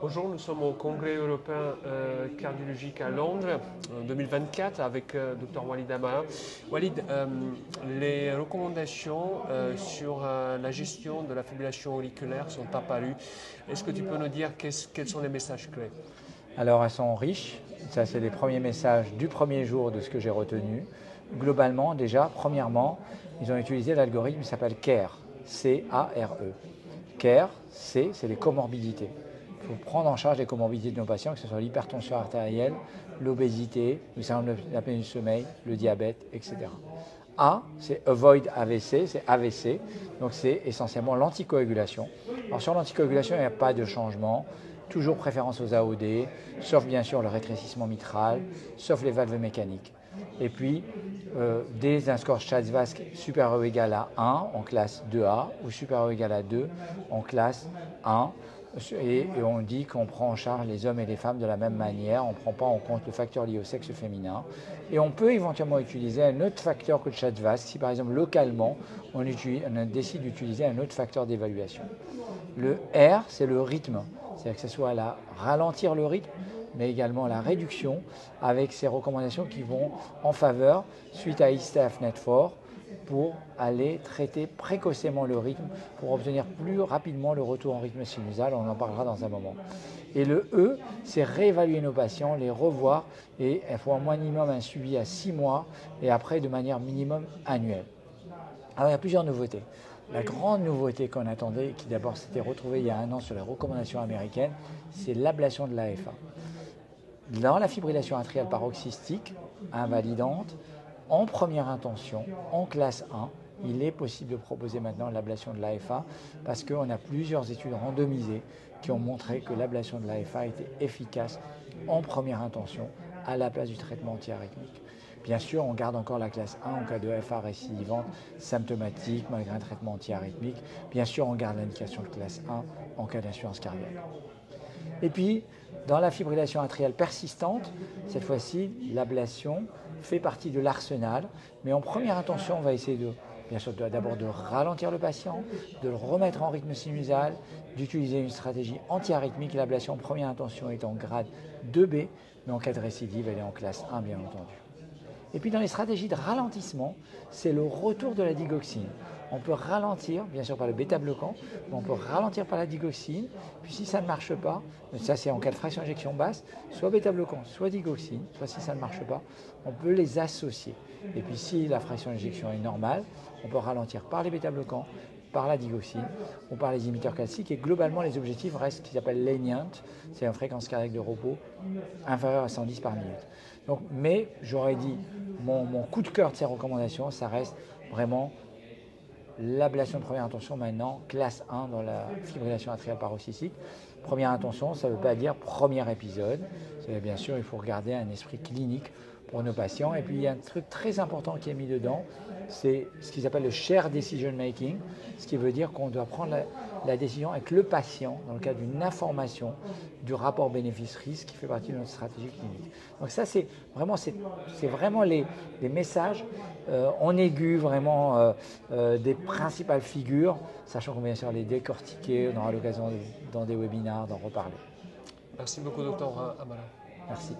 Bonjour, nous sommes au Congrès européen cardiologique à Londres en 2024 avec Dr Walid Amara. Walid, les recommandations sur la gestion de la fibrillation auriculaire sont apparues. Est-ce que tu peux nous dire quels sont les messages clés? Alors elles sont riches, ça c'est les premiers messages du premier jour de ce que j'ai retenu. Globalement déjà, premièrement, ils ont utilisé l'algorithme qui s'appelle CARE, C-A-R-E. CARE, c'est les comorbidités. Il faut prendre en charge les comorbidités de nos patients, que ce soit l'hypertension artérielle, l'obésité, le syndrome de l'apnée du sommeil, le diabète, etc. A, c'est Avoid AVC, c'est AVC, donc c'est essentiellement l'anticoagulation. Alors sur l'anticoagulation, il n'y a pas de changement, toujours préférence aux AOD, sauf bien sûr le rétrécissement mitral, sauf les valves mécaniques. Et puis, dès un score CHA2DS2-VASc supérieur ou égal à 1 en classe 2A ou supérieur ou égal à 2 en classe 1, et on dit qu'on prend en charge les hommes et les femmes de la même manière, on ne prend pas en compte le facteur lié au sexe féminin. Et on peut éventuellement utiliser un autre facteur que le CHA2DS2-VASc si par exemple localement on décide d'utiliser un autre facteur d'évaluation. Le R, c'est le rythme, c'est-à-dire que ce soit ralentir le rythme, mais également la réduction avec ces recommandations qui vont en faveur, suite à ISTAF-NET4, pour aller traiter précocement le rythme, pour obtenir plus rapidement le retour en rythme sinusal, on en parlera dans un moment. Et le E, c'est réévaluer nos patients, les revoir, et il faut au minimum un suivi à 6 mois, et après de manière minimum annuelle. Alors il y a plusieurs nouveautés. La grande nouveauté qu'on attendait, qui d'abord s'était retrouvée il y a un an sur les recommandations américaines, c'est l'ablation de l'AFA. Dans la fibrillation atriale paroxystique invalidante, en première intention, en classe 1, il est possible de proposer maintenant l'ablation de l'AFA parce qu'on a plusieurs études randomisées qui ont montré que l'ablation de l'AFA était efficace en première intention à la place du traitement antiarythmique. Bien sûr, on garde encore la classe 1 en cas de FA récidivante symptomatique malgré un traitement antiarythmique. Bien sûr, on garde l'indication de classe 1 en cas d'insuffisance cardiaque. Et puis, dans la fibrillation atriale persistante, cette fois-ci, l'ablation fait partie de l'arsenal, mais en première intention, on va essayer bien sûr, d'abord de ralentir le patient, de le remettre en rythme sinusal, d'utiliser une stratégie antiarythmique. L'ablation en première intention est en grade 2B, mais en cas de récidive, elle est en classe 1, bien entendu. Et puis dans les stratégies de ralentissement, c'est le retour de la digoxine. On peut ralentir, bien sûr par le bêta-bloquant, mais on peut ralentir par la digoxine. Puis si ça ne marche pas, ça c'est en cas de fraction d'éjection basse, soit bêta-bloquant, soit digoxine, soit si ça ne marche pas, on peut les associer. Et puis si la fraction d'éjection est normale, on peut ralentir par les bêta-bloquants, par la digoxine ou par les inhibiteurs classiques. Et globalement, les objectifs restent ce qu'ils appellent lenient, c'est une fréquence cardiaque de repos inférieure à 110 par minute. Donc, mais j'aurais dit, mon coup de cœur de ces recommandations, ça reste vraiment l'ablation de première intention maintenant, classe 1 dans la fibrillation atriale paroxystique. Première intention, ça ne veut pas dire premier épisode. Bien sûr, il faut regarder un esprit clinique pour nos patients. Et puis, il y a un truc très important qui est mis dedans, c'est ce qu'ils appellent le shared decision making, ce qui veut dire qu'on doit prendre la décision avec le patient dans le cadre d'une information du rapport bénéfice-risque qui fait partie de notre stratégie clinique. Donc ça, c'est vraiment les messages en aigu, vraiment des principales figures, sachant qu'on va bien sûr les décortiquer, on aura l'occasion dans des webinaires d'en reparler. Merci beaucoup, Dr Amara. Merci.